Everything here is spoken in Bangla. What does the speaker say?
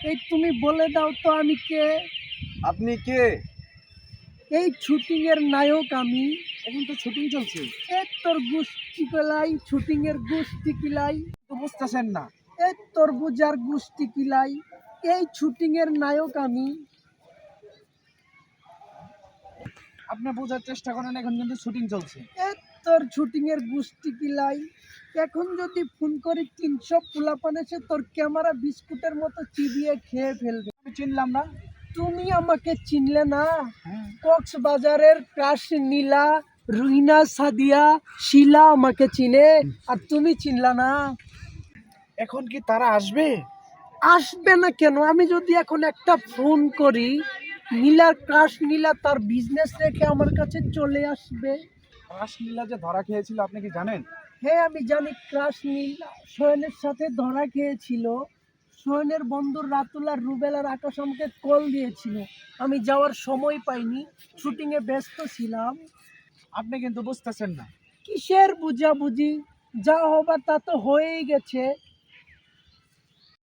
এই তুমি বলে দাও তো আমি কে? আপনি কে? এই শুটিং এর নায়ক আমি। এখন তো শুটিং চলছে, এ তোর গুষ্টি কিলাই, শুটিং এর গুষ্টি কিলাই, তো বুঝতেছেন না। এ তোর বুজার গুষ্টি কিলাই। এই শুটিং এর নায়ক আমি। আপনি বোঝার চেষ্টা করেন, এখন কিন্তু শুটিং চলছে। এ তোর শুটিং এর গুষ্টি কিলাই। এখন যদি ফোন করি 300 পোলাপান এসে তোর ক্যামেরা বিস্কুটের মতো চিবিয়ে খেয়ে ফেলবে। আমি চিনলাম না। তুমি আমাকে চিনলে না? হ্যাঁ। কক্সবাজারের ক্রাশ নীলা, রুহিনা, সাদিয়া, শিলা আমাকে চিনে, আর তুমি চিনলা না। এখন কি তারা আসবে? আসবে না কেন? আমি যদি এখন একটা ফোন করি, নীলার ক্রাশ নীলা তার বিজনেস রেখে আমার কাছে চলে আসবে। রাসলীলা যে ধরা খেয়েছিল আপনি কি জানেন? হ্যাঁ আমি জানি, ক্রাশ নীলা সোহেনের সাথে ধরা খেয়েছিল। সোহেনের বন্ধু রাতুল আর রুবেল আর আকাশ আমাকে কল দিয়েছিল, আমি যাওয়ার সময় পাইনি, শুটিংয়ে ব্যস্ত ছিলাম। আপনি কিন্তু বুঝতেছেন না। কিসের বুঝাবুঝি? যা হবার তা তো হয়েই গেছে।